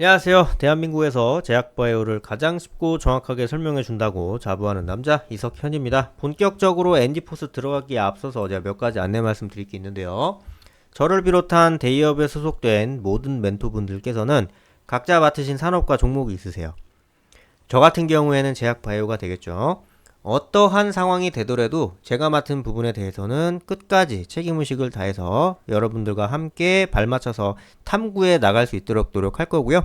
안녕하세요. 대한민국에서 제약바이오를 가장 쉽고 정확하게 설명해 준다고 자부하는 남자 이석현입니다. 본격적으로 엔디포스 들어가기에 앞서서 제가 몇 가지 안내 말씀드릴 게 있는데요. 저를 비롯한 대기업에 소속된 모든 멘토분들께서는 각자 맡으신 산업과 종목이 있으세요. 저 같은 경우에는 제약바이오가 되겠죠. 어떠한 상황이 되더라도 제가 맡은 부분에 대해서는 끝까지 책임의식을 다해서 여러분들과 함께 발맞춰서 탐구해 나갈 수 있도록 노력할 거고요.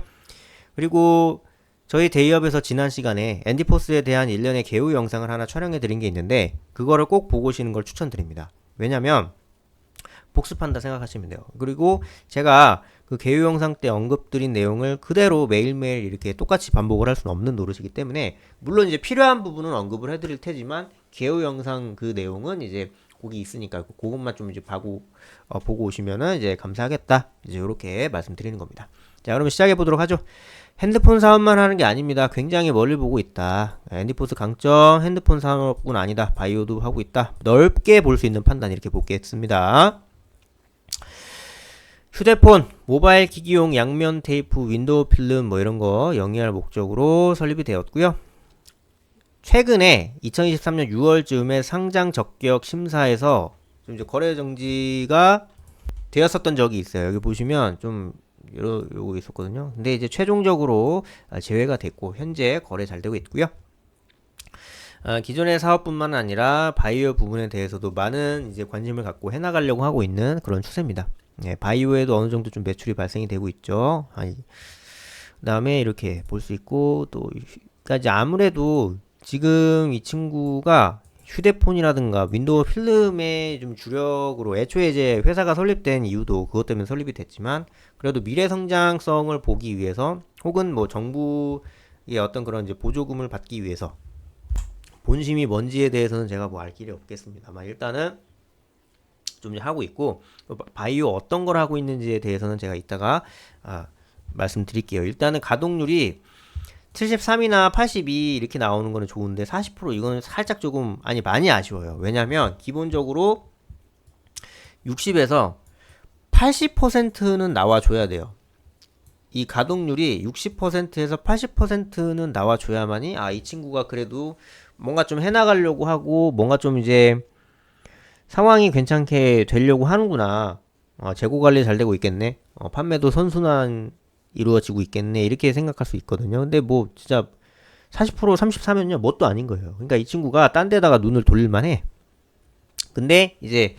그리고 저희 대기업에서 지난 시간에 엔디포스에 대한 일련의 개요 영상을 하나 촬영해 드린 게 있는데 그거를 꼭 보고 오시는 걸 추천드립니다. 왜냐면 복습한다 생각하시면 돼요. 그리고 제가 그 개요 영상 때 언급드린 내용을 그대로 매일매일 이렇게 똑같이 반복을 할 수는 없는 노릇이기 때문에 물론 이제 필요한 부분은 언급을 해드릴 테지만 개요 영상 그 내용은 이제 거기 있으니까 그것만 좀 이제 보고 오시면은 이제 감사하겠다. 이제 이렇게 말씀드리는 겁니다. 자, 그러면 시작해 보도록 하죠. 핸드폰 사업만 하는 게 아닙니다. 굉장히 멀리 보고 있다. 엔디포스 강점 핸드폰 산업뿐 아니다. 바이오도 하고 있다. 넓게 볼 수 있는 판단 이렇게 보겠습니다. 휴대폰, 모바일 기기용 양면 테이프, 윈도우 필름 뭐 이런 거 영위할 목적으로 설립이 되었고요. 최근에 2023년 6월쯤에 상장 적격 심사에서 좀 이제 거래 정지가 되었었던 적이 있어요. 여기 보시면 좀 요거 있었거든요. 근데 이제 최종적으로 제외가 됐고 현재 거래 잘 되고 있고요. 기존의 사업뿐만 아니라 바이오 부분에 대해서도 많은 이제 관심을 갖고 해나가려고 하고 있는 그런 추세입니다. 예, 바이오에도 어느 정도 좀 매출이 발생이 되고 있죠. 그 다음에 이렇게 볼 수 있고 또 그러니까 이제 아무래도 지금 이 친구가 휴대폰이라든가 윈도우 필름의 좀 주력으로 애초에 이제 회사가 설립된 이유도 그것 때문에 설립이 됐지만 그래도 미래 성장성을 보기 위해서 혹은 뭐 정부의 어떤 그런 이제 보조금을 받기 위해서 본심이 뭔지에 대해서는 제가 뭐 알 길이 없겠습니다만 일단은 좀 하고 있고 바이오 어떤 걸 하고 있는지에 대해서는 제가 이따가 말씀드릴게요. 일단은 가동률이 73이나 82 이렇게 나오는 거는 좋은데 40% 이거는 살짝 조금 많이 아쉬워요. 왜냐면 기본적으로 60에서 80%는 나와줘야 돼요. 이 가동률이 60%에서 80%는 나와줘야만이 이 친구가 그래도 뭔가 좀 해나가려고 하고 뭔가 좀 이제 상황이 괜찮게 되려고 하는구나. 재고 관리 잘 되고 있겠네. 판매도 선순환 이루어지고 있겠네. 이렇게 생각할 수 있거든요. 근데 뭐 진짜 40% 34면요 뭣도 아닌 거예요. 그러니까 이 친구가 딴 데다가 눈을 돌릴만 해. 근데 이제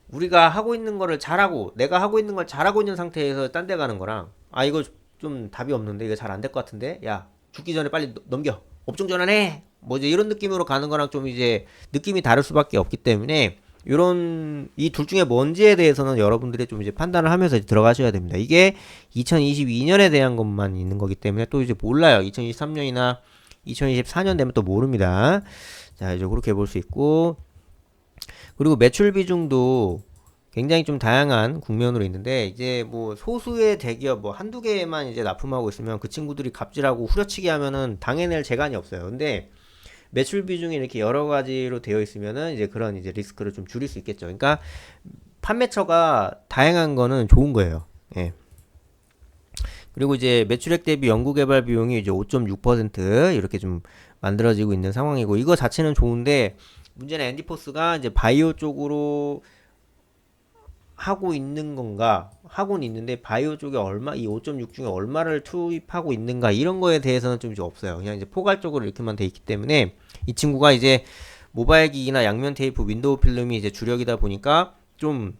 우리가 하고 있는 거를 잘하고 내가 하고 있는 걸 잘하고 있는 상태에서 딴 데 가는 거랑 이거 좀 답이 없는데 이거 잘 안 될 것 같은데 야 죽기 전에 빨리 넘겨 업종 전환해 뭐 이제 이런 느낌으로 가는 거랑 좀 이제 느낌이 다를 수밖에 없기 때문에 요런 이 둘 중에 뭔지에 대해서는 여러분들이 좀 이제 판단을 하면서 들어가셔야 됩니다. 이게 2022년에 대한 것만 있는 거기 때문에 또 이제 몰라요. 2023년이나 2024년 되면 또 모릅니다. 자, 이제 그렇게 볼 수 있고 그리고 매출 비중도 굉장히 좀 다양한 국면으로 있는데 이제 뭐 소수의 대기업 뭐 한두 개만 이제 납품하고 있으면 그 친구들이 갑질하고 후려치기 하면은 당해낼 재간이 없어요. 근데 매출 비중이 이렇게 여러 가지로 되어 있으면은 이제 그런 이제 리스크를 좀 줄일 수 있겠죠. 그러니까 판매처가 다양한 거는 좋은 거예요. 예. 그리고 이제 매출액 대비 연구개발 비용이 이제 5.6% 이렇게 좀 만들어지고 있는 상황이고 이거 자체는 좋은데 문제는 엔디포스가 이제 바이오 쪽으로 하고 있는 건가 하고는 있는데 바이오 쪽에 이 5.6 중에 얼마를 투입하고 있는가 이런 거에 대해서는 좀 이제 없어요. 그냥 이제 포괄적으로 이렇게만 돼 있기 때문에 이 친구가 이제 모바일 기기나 양면 테이프, 윈도우 필름이 이제 주력이다 보니까 좀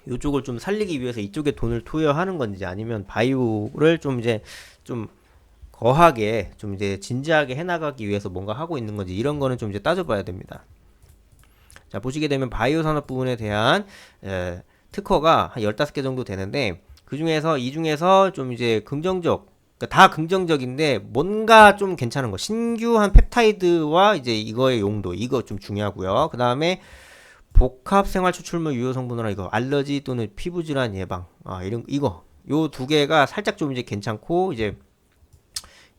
이쪽을 좀 살리기 위해서 이쪽에 돈을 투여하는 건지 아니면 바이오를 좀 이제 좀 거하게 좀 이제 진지하게 해나가기 위해서 뭔가 하고 있는 건지 이런 거는 좀 이제 따져봐야 됩니다. 자, 보시게 되면 바이오 산업 부분에 대한 특허가 한 15개 정도 되는데 이 중에서 좀 이제 긍정적 그러니까 다 긍정적인데 뭔가 좀 괜찮은 거 신규한 펩타이드와 이제 이거의 용도 이거 좀 중요하고요. 그 다음에 복합 생활 추출물 유효 성분으로 이거 알러지 또는 피부 질환 예방 이거 요 두 개가 살짝 좀 이제 괜찮고 이제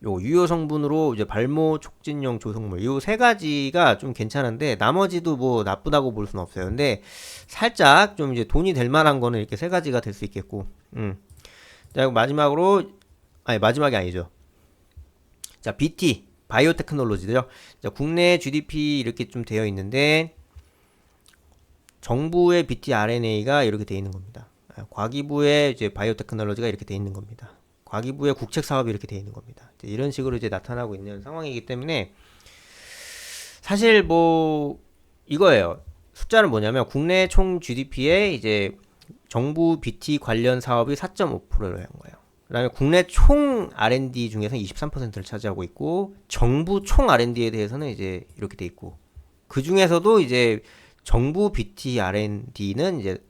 요 유효 성분으로 이제 발모 촉진용 조성물 요 세 가지가 좀 괜찮은데 나머지도 뭐 나쁘다고 볼 수는 없어요. 근데 살짝 좀 이제 돈이 될 만한 거는 이렇게 세 가지가 될 수 있겠고. 자, 마지막으로 아니 마지막이 아니죠. 자, BT 바이오 테크놀로지죠. 자, 국내 GDP 이렇게 좀 되어 있는데 정부의 BT RNA가 이렇게 되어 있는 겁니다. 과기부의 이제 바이오 테크놀로지가 이렇게 되어 있는 겁니다. 과기부의 국책 사업이 이렇게 되어 있는 겁니다. 이런 식으로 이제 나타나고 있는 상황이기 때문에 사실 뭐 이거예요. 숫자는 뭐냐면 국내 총 GDP에 이제 정부 BT 관련 사업이 4.5%를 한 거예요. 그다음에 국내 총 R&D 중에서 23%를 차지하고 있고 정부 총 R&D에 대해서는 이제 이렇게 돼 있고 그 중에서도 이제 정부 BT R&D는 이제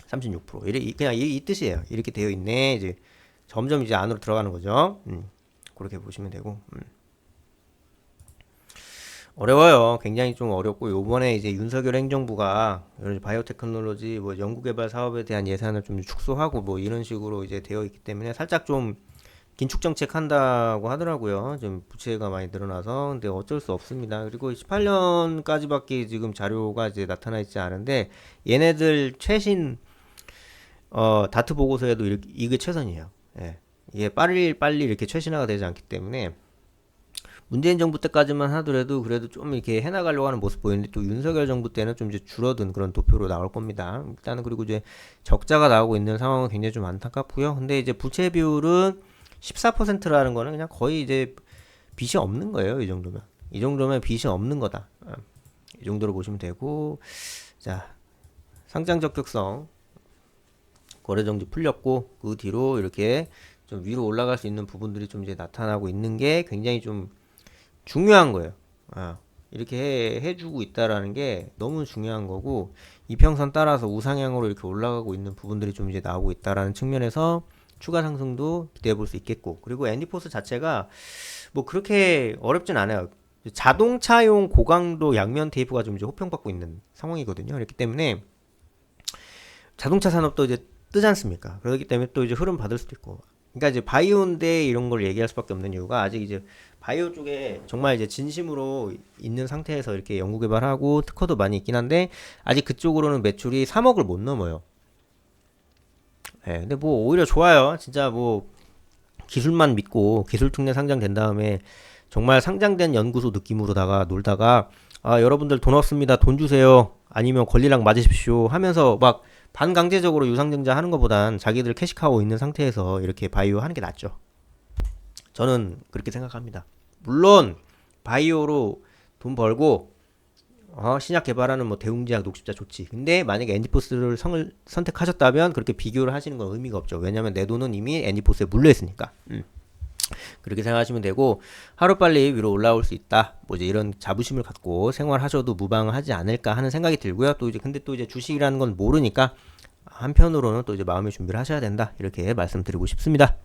36%. 그냥 이 뜻이에요. 이렇게 되어 있네. 이제 점점 이제 안으로 들어가는 거죠. 그렇게 보시면 되고. 어려워요. 굉장히 좀 어렵고 요번에 이제 윤석열 행정부가 이런 바이오테크놀로지 뭐 연구개발 사업에 대한 예산을 좀 축소하고 뭐 이런 식으로 이제 되어 있기 때문에 살짝 좀 긴축 정책 한다고 하더라고요. 좀 부채가 많이 늘어나서 근데 어쩔 수 없습니다. 그리고 18년까지밖에 지금 자료가 이제 나타나 있지 않은데 얘네들 최신 다트 보고서에도 이게 최선이에요. 예. 이게 빨리 이렇게 최신화가 되지 않기 때문에 문재인 정부 때까지만 하더라도 그래도 좀 이렇게 해나가려고 하는 모습 보이는데 또 윤석열 정부 때는 좀 이제 줄어든 그런 도표로 나올 겁니다. 일단은 그리고 이제 적자가 나오고 있는 상황은 굉장히 좀 안타깝고요. 근데 이제 부채 비율은 14%라는 거는 그냥 거의 이제 빚이 없는 거예요. 이 정도면. 이 정도면 빚이 없는 거다. 이 정도로 보시면 되고 자 상장 적격성 거래정지 풀렸고 그 뒤로 이렇게 좀 위로 올라갈 수 있는 부분들이 좀 이제 나타나고 있는 게 굉장히 좀 중요한 거예요. 이렇게 해주고 있다라는 게 너무 중요한 거고 이평선 따라서 우상향으로 이렇게 올라가고 있는 부분들이 좀 이제 나오고 있다라는 측면에서 추가 상승도 기대해 볼 수 있겠고 그리고 애니포스 자체가 뭐 그렇게 어렵진 않아요. 자동차용 고강도 양면 테이프가 좀 이제 호평받고 있는 상황이거든요. 그렇기 때문에 자동차 산업도 이제 뜨지 않습니까? 그렇기 때문에 또 이제 흐름 받을 수도 있고. 그러니까 이제 바이오인데 이런 걸 얘기할 수밖에 없는 이유가 아직 이제 바이오 쪽에 정말 이제 진심으로 있는 상태에서 이렇게 연구 개발하고 특허도 많이 있긴 한데 아직 그쪽으로는 매출이 3억을 못 넘어요. 예, 근데 뭐 오히려 좋아요. 진짜 뭐 기술만 믿고 기술 특례 상장된 다음에 정말 상장된 연구소 느낌으로다가 놀다가 여러분들 돈 없습니다. 돈 주세요. 아니면 권리랑 맞으십시오 하면서 막 반강제적으로 유상증자 하는 것보단 자기들 캐시카우 있는 상태에서 이렇게 바이오 하는 게 낫죠. 저는 그렇게 생각합니다. 물론 바이오로 돈 벌고 신약 개발하는 뭐 대웅제약 녹십자 좋지. 근데 만약에 애니포스를 선택하셨다면 그렇게 비교를 하시는 건 의미가 없죠. 왜냐면 내 돈은 이미 애니포스에 물려 있으니까. 그렇게 생각하시면 되고 하루빨리 위로 올라올 수 있다. 뭐 이제 이런 자부심을 갖고 생활하셔도 무방하지 않을까 하는 생각이 들고요. 또 이제 근데 또 이제 주식이라는 건 모르니까 한편으로는 또 이제 마음의 준비를 하셔야 된다. 이렇게 말씀드리고 싶습니다.